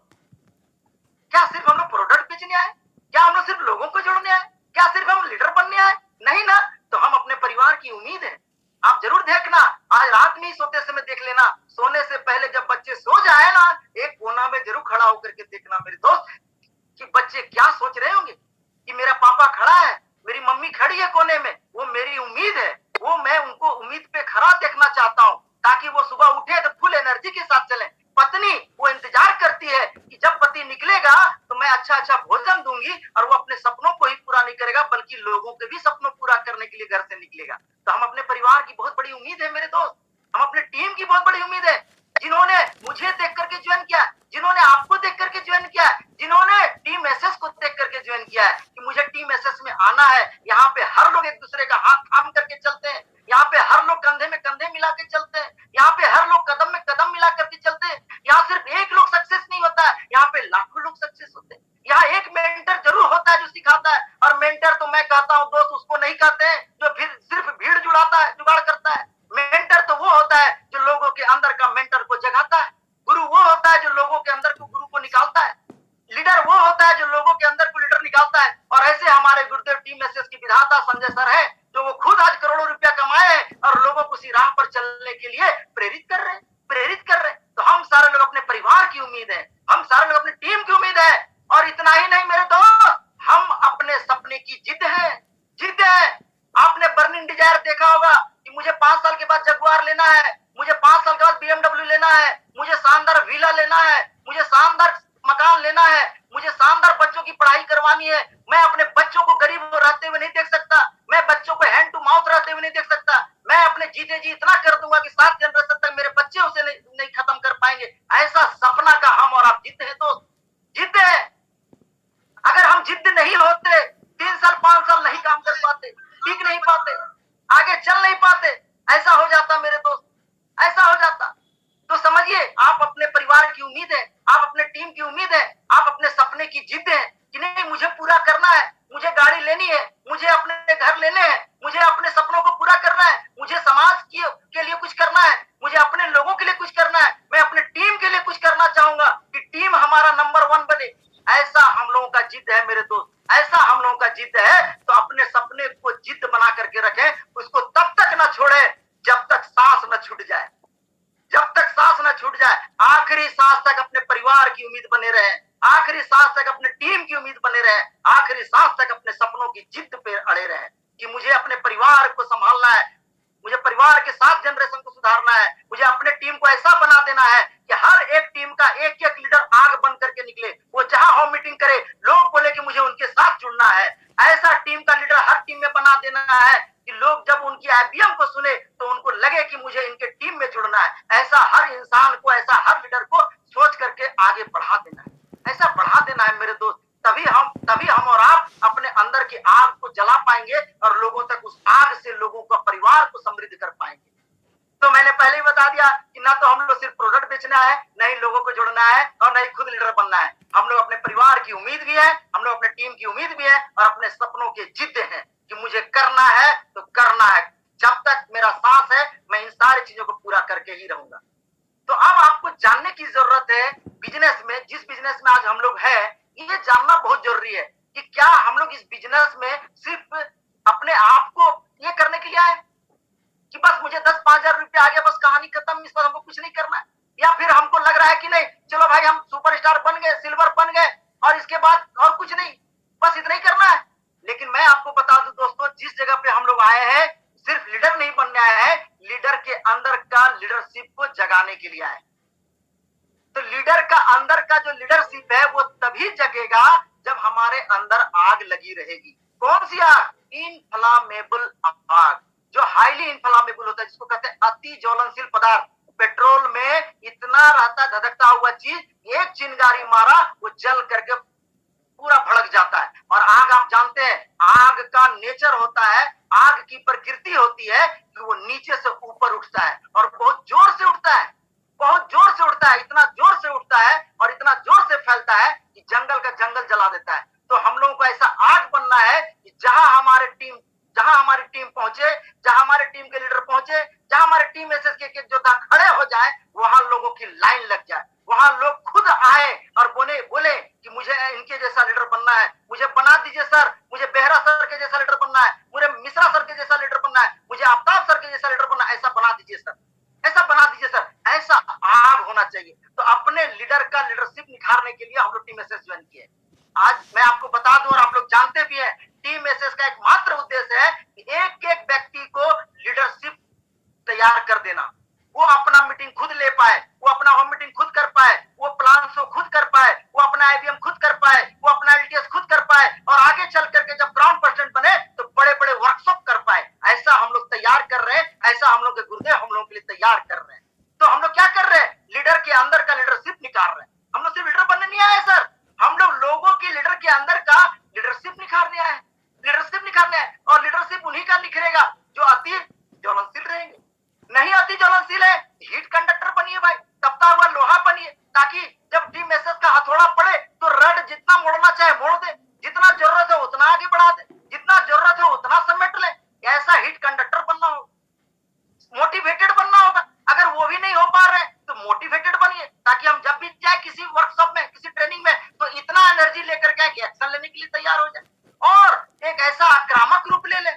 क्या सिर्फ हम लोग प्रोडक्ट बेचने आए? क्या हम लोग सिर्फ लोगों को जोड़ने आए? क्या सिर्फ हम लीडर बनने आए? नहीं ना, तो हम अपने परिवार की उम्मीद है। आप जरूर देखना, आज रात में ही सोते समय देख लेना, सोने से पहले जब बच्चे सो जाए ना, एक कोना में जरूर खड़ा होकर के देखना मेरे दोस्त कि बच्चे क्या सोच रहे होंगे कि मेरा पापा खड़ा है, मेरी मम्मी खड़ी है कोने में, वो मेरी उम्मीद है, वो मैं उनको उम्मीद पे खड़ा देखना चाहता हूँ, ताकि वो सुबह उठे तो फुल एनर्जी के साथ चले। पत्नी वो इंतजार करती है कि जब पति निकलेगा तो मैं अच्छा अच्छा भोजन दूंगी और वो अपने सपनों को ही पूरा नहीं करेगा बल्कि लोगों के भी सपनों पूरा करने के लिए घर से निकलेगा। तो हम अपने परिवार की बहुत बड़ी उम्मीद है मेरे दोस्त, हम अपने टीम की बहुत बड़ी उम्मीद है, जिन्होंने मुझे देख करके ज्वाइन किया, जिन्होंने आपको देख करके ज्वाइन किया, जिन्होंने टीम एसएस को देख करके ज्वाइन किया है कि मुझे टीम एसएस में आना है। यहाँ पे हर लोग एक दूसरे का हाथ थाम करके चलते हैं, यहाँ पे हर लोग कंधे में कंधे मिला के चलते हैं, यहाँ पे हर लोग कदम में कदम मिला करके चलते हैं। यहाँ सिर्फ एक लोग सक्सेस नहीं होता है, यहाँ पे लाखों लोग सक्सेस होते हैं। यहाँ एक मेंटर जरूर होता है जो सिखाता है, और मेंटर तो मैं कहता हूँ दोस्त उसको नहीं कहते हैं जो फिर सिर्फ भीड़ जुड़ाता है, जुगाड़ करता है। मेंटर तो वो होता है जो लोगों के अंदर का मेंटर को जगाता है। गुरु वो होता है जो लोगों के अंदर को गुरु को निकालता है। लीडर वो होता है जो लोगों के अंदर को लीडर निकालता है। और ऐसे हमारे गुरुदेव टीम एसएस की विधाता संजय सर है, जो वो खुद आज करोड़ों रुपया कमाए हैं और लोगों को उसी राह पर चलने के लिए प्रेरित कर रहे हैं, प्रेरित कर रहे हैं। तो हम सारे लोग अपने परिवार की उम्मीद है, हम सारे लोग अपनी टीम की उम्मीद है। और इतना ही नहीं मेरे दोस्त, हम अपने सपने की जिद है, जिद है। आपने बर्निंग डिजायर देखा होगा कि मुझे 5 साल के बाद जगुआर लेना है, मुझे 5 साल के बाद बीएमडब्ल्यू लेना है, मुझे शानदार विला लेना है, मुझे शानदार मकान लेना है, मुझे शानदार बच्चों की पढ़ाई करवानी है। मैं अपने बच्चों को गरीब रहते हुए नहीं देख सकता, मैं बच्चों को हैंड टू माउथ रहते हुए नहीं देख सकता। मैं अपने जीते जी इतना कर दूंगा कि 7 जनरेशन तक मेरे बच्चे उसे नहीं खत्म कर पाएंगे। ऐसा सपना का हम और आप जिद है दोस्त, जिद है। अगर हम जिद्द नहीं होते 3 साल 5 साल नहीं काम कर पाते, टिक नहीं पाते, आगे चल नहीं पाते, ऐसा हो जाता मेरे दोस्त, ऐसा हो जाता। तो समझिए, आप अपने परिवार की उम्मीद है, आप अपने टीम की उम्मीद है, आप अपने सपने की जिद है कि नहीं मुझे पूरा करना है, मुझे गाड़ी लेनी है, मुझे अपने घर लेने हैं, मुझे अपने सपनों को पूरा करना है, मुझे समाज के लिए कुछ करना है, मुझे अपने लोगों के लिए कुछ करना है, मैं अपने टीम के लिए कुछ करना चाहूंगा कि टीम हमारा नंबर 1 बने। ऐसा हम लोगों का जिद है मेरे दोस्त, ऐसा हम लोगों का जिद है। तो अपने सपने को जिद बना करके रखें, उसको तब तक ना छोड़े जब तक सांस न छूट जाए, जब तक सांस न छूट जाए। आखिरी सांस तक अपने परिवार की उम्मीद बने रहे, आखिरी सांस तक अपने टीम की उम्मीद बने रहे, आखिरी सांस तक अपने सपनों की जिद पे अड़े रहे कि मुझे अपने परिवार को संभालना है, मुझे परिवार के 7 जनरेशन को सुधारना है, मुझे अपने टीम को ऐसा बना देना है कि हर एक टीम का एक एक लीडर आग बन करके निकले। वो जहां होम मीटिंग करे लोग बोले कि मुझे उनके साथ जुड़ना है। ऐसा टीम का लीडर हर टीम में बना देना है कि लोग जब उनकी आईबीएम को सुने तो उनको लगे कि मुझे इनके टीम में जुड़ना है। ऐसा हर इंसान को, ऐसा हर लीडर को सोच करके आगे बढ़ा देना है, ऐसा बढ़ा देना है मेरे दोस्त। तभी हम और आप अपने अंदर की आग को जला पाएंगे और लोगों तक उस आग से लोगों का परिवार को समृद्ध कर पाएंगे। तो मैंने पहले ही बता दिया कि ना तो हम लोग सिर्फ प्रोडक्ट बेचना है, ना ही लोगों को जोड़ना है और ना ही खुद लीडर बनना है। हम लोग अपने परिवार की उम्मीद भी है, हम लोग अपने टीम की उम्मीद भी है और अपने सपनों के जिद हैं कि मुझे करना है तो करना है। जब तक मेरा सांस है मैं इन सारी चीजों को पूरा करके ही रहूंगा। तो अब आपको जानने की जरूरत है बिजनेस में, जिस बिजनेस में आज हम लोग है, ये जानना बहुत जरूरी है कि क्या हम लोग इस बिजनेस में सिर्फ अपने आप को ये करने के लिए आए कि बस मुझे 10-5 हजार रुपया आ गया, बस कहानी खत्म, इस पर हमको कुछ नहीं करना है। या फिर हमको लग रहा है कि नहीं चलो भाई हम सुपरस्टार बन गए, सिल्वर बन गए और इसके बाद और कुछ नहीं, बस इतना ही करना है। लेकिन मैं आपको बता दूं दोस्तों, जिस जगह पे हम लोग आए हैं सिर्फ लीडर नहीं बनने आए हैं, लीडर के अंदर का लीडरशिप को जगाने के लिए आए। तो लीडर का अंदर का जो लीडरशिप है वो तभी जगेगा जब हमारे अंदर आग लगी रहेगी। कौन सी आग? इनफ्लामेबल आग, जो हाईली इनफ्लामेबल होता है, जिसको कहते हैं अति ज्वलनशील पदार्थ। पेट्रोल में इतना रहता धधकता हुआ चीज, एक चिंगारी मारा वो जल करके पूरा भड़क जाता है। और आग आप जानते हैं, आग का नेचर होता है, आग की प्रकृति होती है कि वो नीचे से ऊपर उठता है और बहुत जोर से उठता है, बहुत जोर से उठता है, इतना जोर से उठता है और इतना जोर से फैलता है कि जंगल का जंगल जला देता है। तो हम लोगों को ऐसा आग बनना है कि जहां हमारी टीम पहुंचे, जहां हमारे टीम के लीडर पहुंचे, जहां हमारे टीम एसएस के योद्धा खड़े हो जाए, वहां लोगों की लाइन लग जाए, वहां लोग खुद आए और बोले कि मुझे इनके जैसा लीडर बनना है, मुझे बना दीजिए सर, मुझे बेहरा सर के जैसा लीडर बनना है, मुझे मिश्रा सर के जैसा लीडर बनना है, मुझे आफ्ताब सर के जैसा लीडर बनना है, ऐसा बना दीजिए सर, ऐसा बना दीजिए सर। ऐसा आग होना चाहिए। तो अपने लीडर का लीडरशिप निखारने के लिए हम लोग टीम एसएस ज्वाइन किए। आज मैं आपको बता दूं और आप लोग जानते भी हैं, टीम एसएस का एकमात्र उद्देश्य है कि एक एक व्यक्ति को लीडरशिप तैयार कर देना, वो अपना मीटिंग खुद ले पाए, वो अपना होम मीटिंग खुद कर पाए, वो प्लान शो खुद कर पाए, वो अपना अपना आईबीएम खुद कर पाए, वो अपना एलटीएस खुद कर पाए और आगे चल करके जब ग्राउंड प्रेसिडेंट बने तो बड़े बड़े वर्कशॉप कर पाए। ऐसा हम लोग तैयार कर रहे हैं, ऐसा हम लोग के गुरुदेव हम लोगों के लिए तैयार कर रहे हैं। तो हम लोग क्या कर रहे हैं, लीडर के अंदर का लीडरशिप निकाल रहे हैं। हम लोग सिर्फ लीडर बनने नहीं आए सर, हम लोग लोगों की लीडर के अंदर का लीडरशिप निखारने आए हैं, लीडरशिप निखारने आए। और लीडरशिप उन्हीं का निखरेगा जो अति ज्वलनशील रहेंगे। नहीं अति ज्वलनशील है, हीट कंडक्टर बनिए भाई, तपता हुआ लोहा बनिए, ताकि जब डी मैसेज का हथौड़ा पड़े तो रड जितना मोड़ना चाहे मोड़ दे, जितना जरूरत है उतना आगे बढ़ा दे, जितना जरूरत है उतना समेट ले। ऐसा हीट कंडक्टर बनना होगा, मोटिवेटेड बनना होगा। अगर वो भी नहीं हो पा रहे तो मोटिवेटेड बनिए, ताकि हम जब भी जाए किसी वर्कशॉप में, किसी ट्रेनिंग में, तो इतना एनर्जी लेकर के एक्शन लेने के लिए तैयार हो जाए और एक ऐसा आक्रामक रूप ले ले।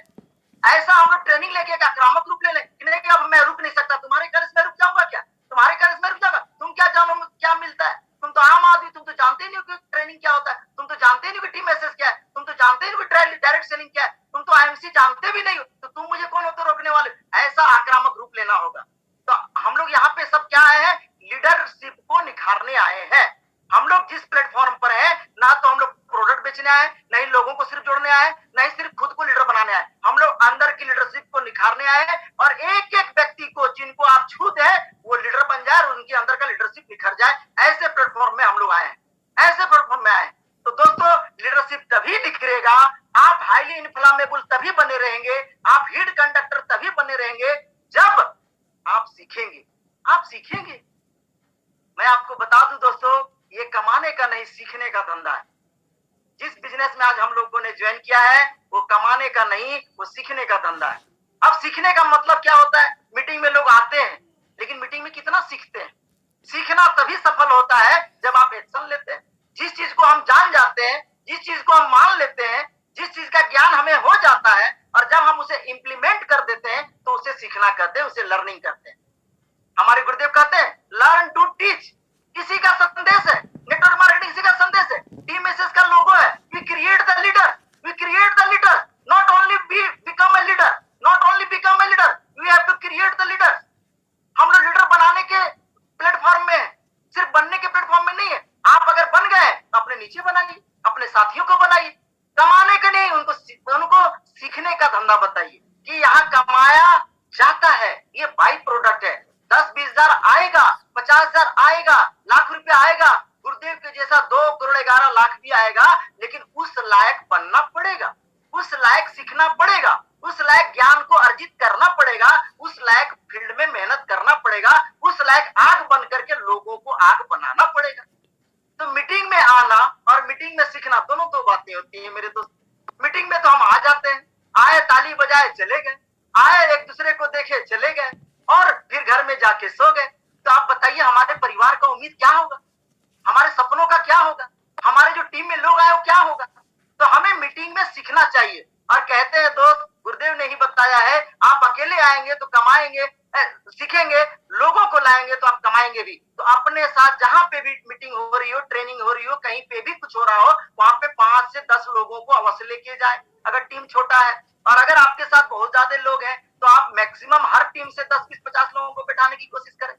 ऐसा हम लोग ट्रेनिंग लेके एक आक्रामक रूप ले ले कि नहीं कि अब मैं रुक नहीं सकता, तुम्हारे कर्ज में रुक जाऊंगा क्या, तुम्हारे कर्ज में रुक जाऊंगा, तुम क्या जानो क्या मिलता है, तुम तो आम आदमी, तुम तो जानते नहीं हो कि ट्रेनिंग क्या होता है, तुम तो जानते नहीं हो कि टीम मैसेज क्या है, तुम तो जानते नहीं हो कि डायरेक्ट सेलिंग क्या है, तुम तो आईएमसी जानते भी नहीं हो, तो तुम मुझे कौन होते रोकने वाले। ऐसा आक्रामक रूप लेना होगा। तो हम लोग यहाँ पे सब क्या आए हैं, लीडरशिप को निखारने आए हैं। हम लोग जिस प्लेटफॉर्म पर हैं, ना तो हम लोग प्रोडक्ट बेचने आए, नहीं लोगों को सिर्फ जोड़ने आए, नहीं सिर्फ खुद को लीडर बनाने आए, हम लोग अंदर की लीडरशिप को निखारने आए हैं। और एक एक व्यक्ति को जिनको आप छूते हैं वो लीडर बन जाए और उनके अंदर का लीडरशिप निखर जाए। ऐसे प्लेटफॉर्म में हम लोग आए हैं, ऐसे प्लेटफॉर्म में आए। तो दोस्तों लीडरशिप तभी निखरेगा, आप हाईली इन्फ्लामेबल तभी बने रहेंगे, आप हीट कंडक्टर तभी बने रहेंगे जब आप सीखेंगे। आप सीखेंगे। मैं आपको बता दूं दोस्तों, ये कमाने का नहीं सीखने का धंधा है। जिस बिजनेस में आज हम लोगों ने ज्वाइन किया है वो कमाने का नहीं, वो सीखने का धंधा है। अब सीखने का मतलब क्या होता है, मीटिंग में लोग आते हैं लेकिन मीटिंग में कितना सीखते हैं। सीखना तभी सफल होता है जब आप एक्शन लेते हैं। जिस चीज को हम जान जाते हैं, जिस चीज को हम मान लेते हैं, जिस चीज का ज्ञान हमें हो जाता है और जब हम उसे इंप्लीमेंट कर देते हैं तो उसे सीखना कहते हैं, उसे लर्निंग करते हैं। हमारे गुरुदेव कहते हैं लर्न टू टीच, इसी का संदेश है। नेटवर्क मार्केटिंग इसी का संदेश है। टीम मैसेज का लोगो है, we create the leader, we create the leader, not only become a leader, not only become a leader, we have to create the leader. हम लोग लीडर बनाने के प्लेटफॉर्म में, सिर्फ बनने के प्लेटफॉर्म में नहीं है। आप अगर बन गए तो अपने नीचे बनाइए, अपने साथियों को बनाइए। कमाने का नहीं, उनको सीखने का धंधा बताइए कि यहाँ कमाया जाता है, ये बाई प्रोडक्ट है। 10-20 हजार आएगा, 50 हजार आएगा, लाख रुपया आएगा, गुरुदेव के जैसा 2 करोड़ 11 लाख भी आएगा, लेकिन उस लायक बनना पड़ेगा, उस लायक सीखना पड़ेगा, उस लायक ज्ञान को अर्जित करना पड़ेगा, उस लायक फील्ड में मेहनत करना पड़ेगा, उस लायक आग बन करके लोगों को आग बनाना पड़ेगा। तो मीटिंग में आना और मीटिंग में सीखना दोनों दो बातें होती है मेरे दोस्त। मीटिंग में तो हम आ जाते हैं, आए ताली बजाए चले गए, आए एक दूसरे को देखे चले गए और फिर घर में जाके सो गए। तो आप बताइए हमारे परिवार का उम्मीद क्या होगा, हमारे सपनों का क्या होगा, हमारे जो टीम में लोग आए वो क्या होगा। तो हमें मीटिंग में सीखना चाहिए। और कहते हैं दोस्त, गुरुदेव ने ही बताया है, आप अकेले आएंगे तो कमाएंगे, सीखेंगे, लोगों को लाएंगे तो आप कमाएंगे भी। तो अपने साथ जहां पे भी मीटिंग हो रही हो, ट्रेनिंग हो रही हो, कहीं पे भी कुछ हो रहा हो, वहां पे 5 से 10 लोगों को अवश्य लेके जाए अगर टीम छोटा है। और अगर आपके साथ बहुत ज्यादा लोग हैं तो आप मैक्सिमम हर टीम से 10, 20, 50 लोगों को बैठाने की कोशिश करें।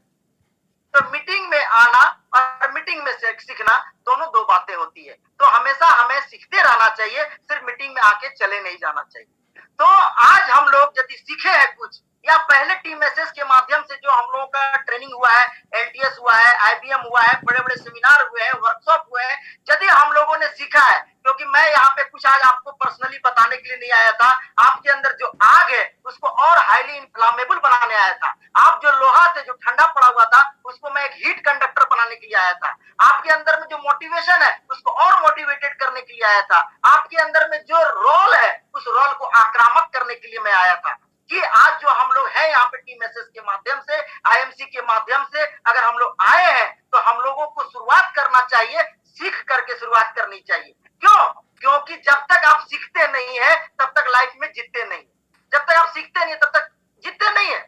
तो मीटिंग में आना और मीटिंग में सीखना दोनों दो बातें होती है। तो हमेशा हमें सीखते रहना चाहिए, सिर्फ मीटिंग में आके चले नहीं जाना चाहिए। तो आज हम लोग यदि सीखे हैं कुछ, या पहले टीम मैसेज के माध्यम से जो हम लोगों का ट्रेनिंग हुआ है, एलटीएस हुआ है, आईबीएम हुआ है, बड़े बड़े सेमिनार हुए हैं, वर्कशॉप हुए हैं, यदि हम लोगों ने सीखा है, क्योंकि मैं यहाँ पे कुछ आज आपको पर्सनली बताने के लिए नहीं आया था, आपके अंदर जो आग है उसको और हाईली इन्फ्लामेबल बनाने आया था। आप जो लोहा थे, जो ठंडा पड़ा हुआ था, उसको मैं एक हीट कंडक्टर बनाने के लिए आया था। आपके अंदर में जो मोटिवेशन है उसको और मोटिवेटेड करने के लिए आया था। आपके अंदर में जो रोल है उस रोल को आक्रामक करने के लिए मैं आया था। कि आज जो हम लोग हैं यहाँ पे टीम मैसेज के माध्यम से, आईएमसी के माध्यम से अगर हम लोग आए हैं तो हम लोगों को शुरुआत करना चाहिए, सीख करके शुरुआत करनी चाहिए। क्यों? क्योंकि जब तक आप सीखते नहीं है तब तक लाइफ में जीतते नहीं। जब तक आप सीखते नहीं तब तक जीतते नहीं है।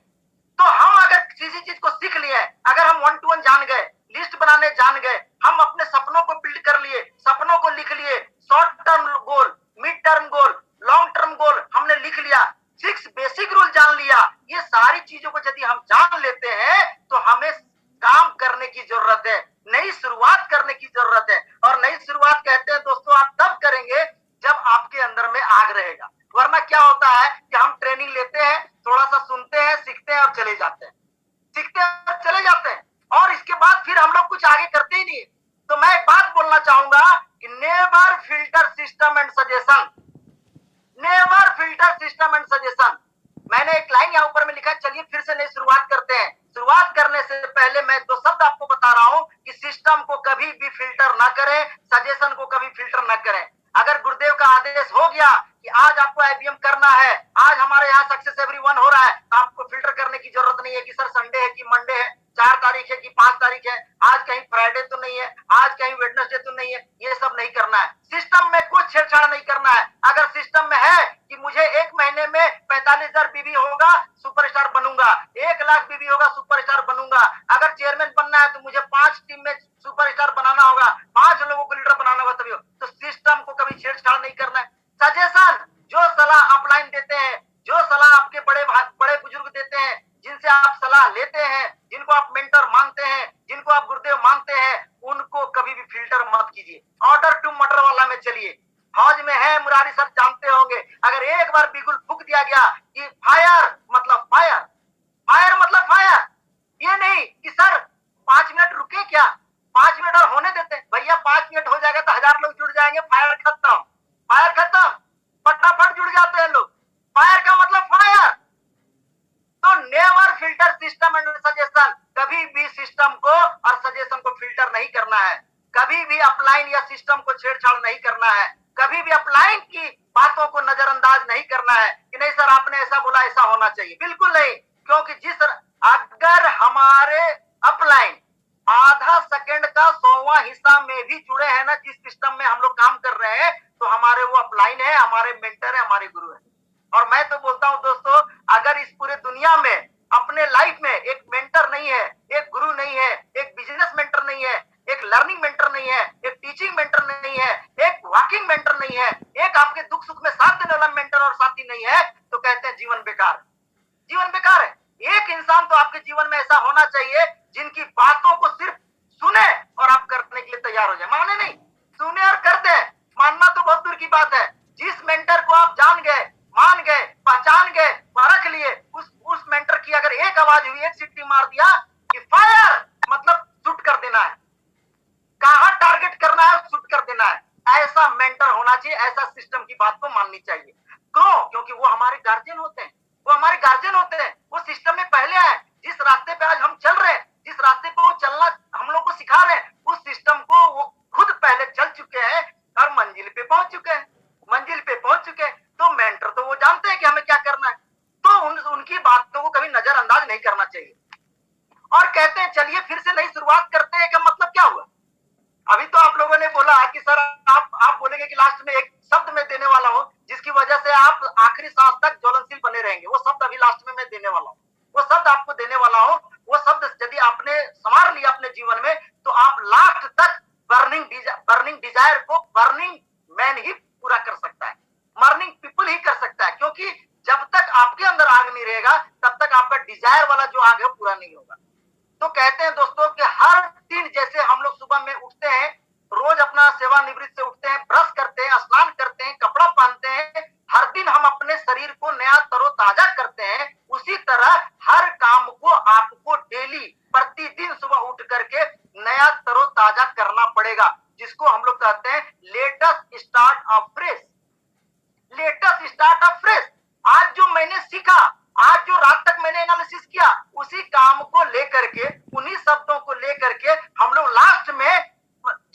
तो हम अगर किसी चीज को सीख लिए, अगर हम 1 to 1 जान गए, लिस्ट बनाने जान गए, हम अपने सपनों को बिल्ड कर लिए, सपनों को लिख लिए, short term goal, mid term goal, long term goal हमने लिख लिया, 6 बेसिक रूल जान लिया, ये सारी चीजों को यदि हम जान लेते हैं तो हमें काम करने की जरूरत है, नई शुरुआत करने की जरूरत है। और नई filter system and suggestion. Never filter system and suggestion. मैंने एक लाइन यहाँ ऊपर में लिखा है, चलिए फिर से नई शुरुआत करते हैं। शुरुआत करने से पहले मैं दो शब्द आपको बता रहा हूं कि सिस्टम को कभी भी फिल्टर ना करें, सजेशन को कभी फिल्टर ना करें। अगर गुरुदेव का आदेश हो गया कि आज आपको आईबीएम करना है, आज हमारे यहाँ सक्सेस एवरीवन हो रहा है, तो आपको फिल्टर करने की जरूरत नहीं है कि सर संडे है कि मंडे है, 4 तारीख है कि 5 तारीख है, आज कहीं फ्राइडे तो नहीं है, आज कहीं वेडनेसडे तो नहीं है। ये सब नहीं करना है। सिस्टम में कुछ छेड़छाड़ नहीं करना है। अगर सिस्टम में है कि मुझे 1 महीने में 45,000 बीवी होगा सुपरस्टार बनूंगा, 1 लाख बीवी होगा सुपरस्टार बनूंगा, अगर चेयरमैन बनना है तो मुझे 5 टीम में सुपरस्टार बनाना होगा, 5 लोगों को लीडर बनाना होगा, तभी हो। तो सिस्टम को कभी छेड़छाड़ नहीं करना है। सजेशन, जो सलाह अपलाइन देते हैं, जो सलाह आपके बड़े बुजुर्ग देते हैं, जिनसे आप सलाह लेते हैं, जिनको आप मेंटर मानते हैं, जिनको आप गुरुदेव मानते हैं, उनको कभी भी फिल्टर मत कीजिए। ऑर्डर टू मर्डर वाला में चलिए। फौज में है, मुरारी सर जानते होंगे, अगर एक बार बिगुल फूंक दिया गया कि फायर मतलब फायर, फायर मतलब फायर, ये नहीं कि सर 5 मिनट रुके क्या, 5 मिनट और होने देते भैया, 5 मिनट हो जाएगा तो 1000 लोग जुड़ जाएंगे, फायर खत्म, फायर खत्म, फटाफट जुड़ जाते हैं लोग। फायर का मतलब फायर। तो never filter system and suggestion, कभी भी सिस्टम को और सजेशन को फिल्टर नहीं करना है, कभी भी अपलाइन या सिस्टम को छेड़छाड़ नहीं करना है, कभी भी अपलाइन की बातों को नजरअंदाज नहीं करना है कि नहीं सर आपने ऐसा बोला ऐसा होना चाहिए, बिल्कुल नहीं। क्योंकि अगर हमारे अपलाइन आधा सेकंड का 100वां हिस्सा में भी जुड़े हैं ना, जिस सिस्टम में हम लोग काम कर रहे हैं, तो हमारे वो अपलाइन है, हमारे मेंटर है, हमारे गुरु है। और मैं तो बोलता हूं दोस्तों, अगर इस पूरे दुनिया में अपने लाइफ में एक मेंटर नहीं है, एक गुरु नहीं है, एक बिजनेस मेंटर नहीं है, एक लर्निंग मेंटर नहीं है, एक टीचिंग मेंटर नहीं है, एक वॉकिंग मेंटर नहीं है, एक आपके दुख सुख में साथ देने वाला मेंटर और साथी नहीं है, तो कहते हैं जीवन बेकार, जीवन बेकार है। एक इंसान तो आपके जीवन में ऐसा होना चाहिए जिनकी बातों को सिर्फ सुने और आप करने के लिए तैयार हो जाए, माने नहीं, सुने और कर दे। मानना तो बहुत दूर की बात है। जिस मेंटर को आप जान गए, मान गए, पहचान गए, परख लिए, उस मेंटर की अगर एक आवाज हुई, एक सीटी मार दिया कि फायर मतलब शूट कर देना है, कहां टारगेट करना है, शूट कर देना है, ऐसा मेंटर होना चाहिए, ऐसा सिस्टम की बात को माननी चाहिए। क्यों? क्योंकि वो हमारे गार्जियन होते हैं, वो हमारे गार्जियन होते हैं, वो सिस्टम में पहले आए। जिस रास्ते पे आज हम चल रहे हैं, जिस रास्ते पे वो चलना हम लोग को सिखा रहे हैं, उस सिस्टम को वो खुद पहले चल चुके हैं और मंजिल पे पहुंच चुके हैं, मंजिल पे पहुंच चुके हैं। तो मेंटर तो वो जानते हैं कि हमें क्या करना है, तो उनकी बातों को कभी नजरअंदाज नहीं करना चाहिए। और कहते हैं चलिए फिर से नई शुरुआत करते हैं, का मतलब क्या हुआ? अभी तो आप लोगों ने बोला कि सर आप बोलेंगे कि लास्ट में एक शब्द मैं देने वाला हूं जिसकी वजह से आप आखिरी सांस तक ज्वलनशील बने रहेंगे। वो शब्द अभी लास्ट में मैं देने वाला हूं, वो शब्द आपको देने वाला हूं। वो शब्द यदि आपने संवार लिया अपने जीवन में, तो आप लास्ट तक बर्निंग डिजायर को बर्निंग मैन ही पूरा कर सकता है, बर्निंग पीपल ही कर सकता है। क्योंकि जब तक आपके अंदर आग नहीं रहेगा, तब तक आपका डिजायर वाला जो आग है पूरा नहीं होगा। तो कहते हैं दोस्तों कि हर दिन जैसे हम लोग सुबह में उठते हैं, रोज अपना सेवानिवृत्त से उठते हैं, ब्रश करते हैं, स्नान करते हैं, कपड़ा पहनते हैं, हर दिन हम अपने शरीर को नया तरोताजा करते हैं, उसी तरह हर काम को आपको डेली प्रतिदिन सुबह उठ करके नया तरोताजा करना पड़ेगा, जिसको हम लोग कहते हैं latest start of fresh, latest start of fresh. आज जो मैंने सीखा, आज जो रात तक मैंने एनालिसिस किया, उसी काम को लेकर के, उन्हीं शब्दों को लेकर के हम लोग लास्ट में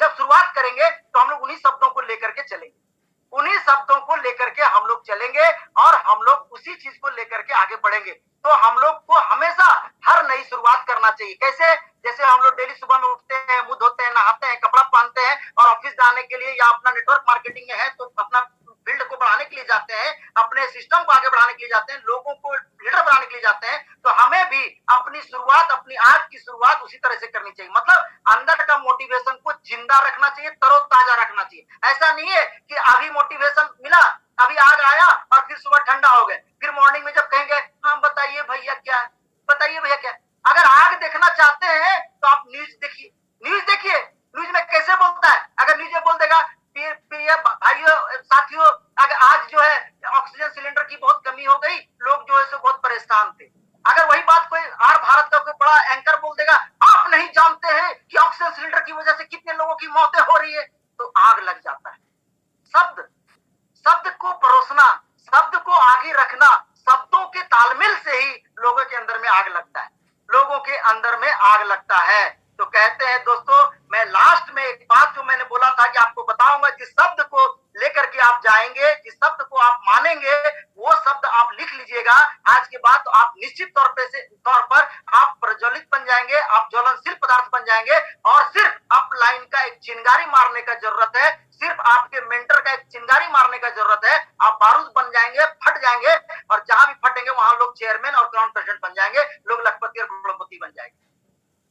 जब शुरुआत करेंगे तो हम लोग उन्हीं शब्दों को लेकर के चलेंगे, उन्हीं शब्दों को लेकर के हम लोग चलेंगे और हम लोग उसी चीज को लेकर के आगे बढ़ेंगे। तो हम लोग को हमेशा हर नई शुरुआत करना चाहिए। कैसे? जैसे हम लोग डेली सुबह में उठते हैं, मुंह धोते हैं, नहाते हैं, कपड़ा पहनते हैं और ऑफिस जाने के लिए या अपना नेटवर्क मार्केटिंग में है तो अपना फील्ड को बढ़ाने के लिए जाते हैं, अपने सिस्टम को आगे बढ़ाने के लिए जाते हैं, लोगों को लीडर बनाने के लिए जाते हैं, तो हमें भी अपनी शुरुआत, अपनी आज की शुरुआत उसी तरह से करनी चाहिए। मतलब अंदर का मोटिवेशन को जिंदा रखना चाहिए, तरोताजा रखना चाहिए। ऐसा नहीं है कि अभी मोटिवेशन मिला, अभी आग आया और फिर सुबह ठंडा हो गए, फिर मॉर्निंग में जब कहेंगे हाँ बताइए भैया क्या है, बताइए भैया क्या है। अगर आग देखना चाहते हैं तो आप न्यूज देखिए, न्यूज देखिए, न्यूज में कैसे बोलता है। अगर न्यूज में बोल देगा भाइयों साथियों, अगर आज जो है ऑक्सीजन सिलेंडर की बहुत कमी हो गई, लोग जो है सो बहुत परेशान थे, अगर वही बात कोई आर भारत का कोई बड़ा एंकर बोल देगा, आप नहीं जानते हैं कि ऑक्सीजन सिलेंडर की वजह से कितने लोगों की मौतें हो रही है, तो आग लग जाता है। करेगा आज के बाद, तो आप निश्चित तौर पर आप प्रज्वलित बन जाएंगे, आप ज्वलनशील पदार्थ बन जाएंगे और सिर्फ अपलाइन का एक चिंगारी मारने का जरूरत है, सिर्फ आपके मेंटर का एक चिंगारी मारने का जरूरत है। आप बारूद बन जाएंगे, फट जाएंगे और जहां भी फटेंगे वहां लोग चेयरमैन और क्राउन प्रेसिडेंट बन जाएंगे, लोग लखपति और करोड़पति बन जाएंगे।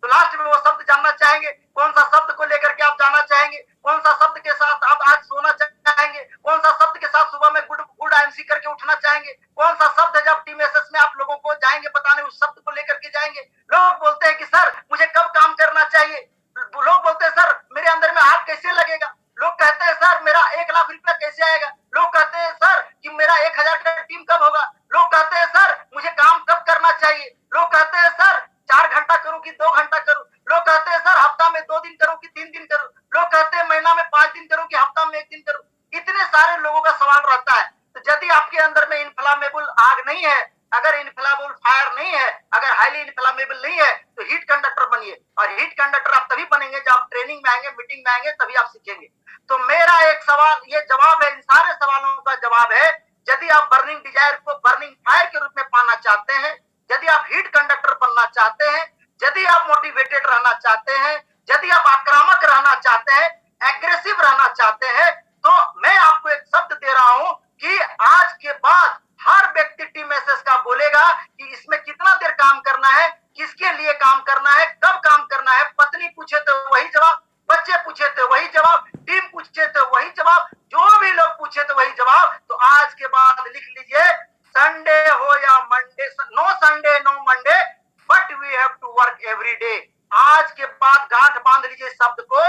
तो लास्ट में वो शब्द जानना चाहेंगे, कौन सा शब्द को लेकर के आप जाना चाहेंगे, कौन सा शब्द के साथ आप आज सोना चाहेंगे, कौन सा शब्द के साथ सुबह में गुड आईएमसी करके उठना चाहेंगे, कौन सा शब्द है जब टीम एसएस में आप लोगों को जाएंगे बताने, उस शब्द को लेकर के जाएंगे। लोग बोलते हैं कि सर मुझे कब काम करना चाहिए, लोग बोलते हैं सर मेरे अंदर में आग कैसे लगेगा, लोग कहते हैं सर मेरा 1 लाख रुपया कैसे आएगा, लोग कहते हैं सर कि मेरा 1000 का टीम कब होगा, लोग कहते हैं सर मुझे काम कब करना चाहिए, लोग कहते हैं सर 4 घंटा करूं कि 2 घंटा करूं, लोग कहते हैं सर हफ्ता में 2 दिन करूं कि 3 दिन करूं, लोग कहते हैं महीना में 5 दिन करूं कि हफ्ता में 1 दिन करूं। इतने सारे लोगों का सवाल रहता है। तो यदि आपके अंदर में इनफ्लामेबल आग नहीं है, अगर इनफ्लामेबल फायर नहीं है, अगर हाईली इनफ्लामेबल नहीं है, तो हीट कंडक्टर बनिए। और हीट कंडक्टर आप तभी बनेंगे जब आप ट्रेनिंग में आएंगे, मीटिंग में आएंगे, तभी आप सीखेंगे। तो मेरा एक सवाल, ये जवाब है, इन सारे सवालों का जवाब है, यदि आप बर्निंग डिजायर को बर्निंग फायर के रूप में पाना चाहते हैं, यदि आप हीट कंडक्टर बनना चाहते हैं, यदि आप मोटिवेटेड रहना चाहते हैं, यदि आप आक्रामक रहना चाहते हैं, एग्रेसिव रहना चाहते हैं, तो मैं आपको एक शब्द दे रहा हूं कि आज के बाद हर व्यक्ति टीम एसएस का बोलेगा कि इसमें कितना देर काम करना है, किसके लिए काम करना है, कब काम करना है। पत्नी पूछे तो वही जवाब, बच्चे पूछे तो वही जवाब, टीम पूछे तो वही जवाब, जो भी लोग पूछे तो वही जवाब। तो आज के बाद लिख लीजिए, संडे हो या Monday, no Sunday no Monday but we have to work every day. आज के बाद गांठ बांध लीजिए शब्द को,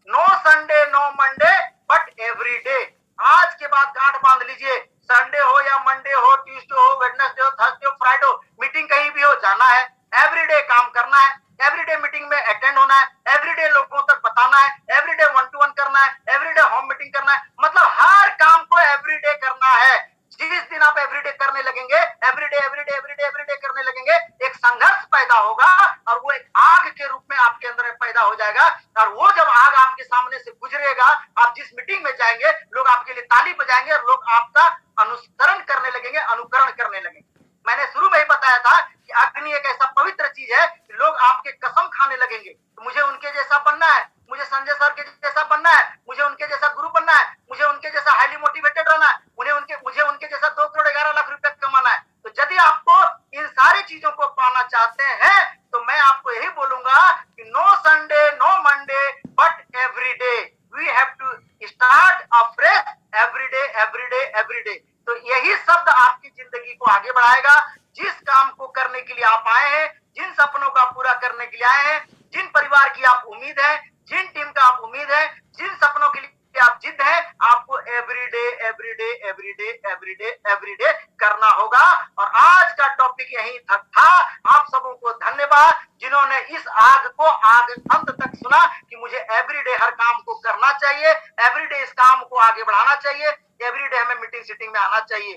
no Sunday no Monday but every day. आज के बाद गांठ बांध लीजिए, संडे हो या मंडे हो, ट्यूसडे हो, वेडनेसडे हो, थर्सडे हो, फ्राइडे हो, मीटिंग कहीं भी हो, जाना है, एवरीडे काम करना है, एवरीडे मीटिंग में अटेंड होना है, एवरीडे लोगों तक बताना है, एवरीडे 1-to-1 करना है, एवरीडे होम मीटिंग करना है, मतलब हर काम को एवरीडे करना है। जिस दिन आप एवरीडे करने लगेंगे, एवरीडे एवरीडे एवरीडे एवरीडे करने लगेंगे, एक संघर्ष पैदा होगा और वो एक आग के रूप में आपके अंदर पैदा हो जाएगा। और वो जब आग आपके सामने से गुजरेगा, आप जिस मीटिंग में जाएंगे, लोग आपके लिए ताली बजाएंगे और लोग आपका अनुसरण करने लगेंगे, अनुकरण करने लगेंगे। मैंने शुरू में ही बताया था कि अग्नि एक ऐसा पवित्र चीज है कि लोग आपके कसम खाने लगेंगे, तो मुझे उनके जैसा बनना है, मुझे संजय सर के जैसा बनना है, मुझे उनके जैसा गुरु बनना है, मुझे उनके जैसा हाईली मोटिवेटेड रहना है, मुझे उनके जैसा 2 करोड़ 11 लाख रुपया कमाना है। तो यदि आपको इन सारी चीजों को पाना चाहते हैं, तो मैं आपको यही बोलूंगा कि no Sunday no Monday but every day we have to start afresh, everyday everyday everyday. तो यही शब्द आपकी जिंदगी को आगे बढ़ाएगा। जिस काम को करने के लिए आप आए हैं, जिन सपनों का पूरा करने के लिए आए हैं, जिन परिवार की आप उम्मीद है, जिन टीम का आप उम्मीद है, जिन सपनों के लिए आप जिद है, आपको everyday everyday everyday everyday everyday करना होगा। और आज का टॉपिक यही तक था। आप सबों को धन्यवाद जिन्होंने इस आग को आग अंत तक सुना कि मुझे एवरीडे हर काम को करना चाहिए, एवरीडे इस काम को आगे बढ़ाना चाहिए, एवरीडे हमें मीटिंग सीटिंग में आना चाहिए।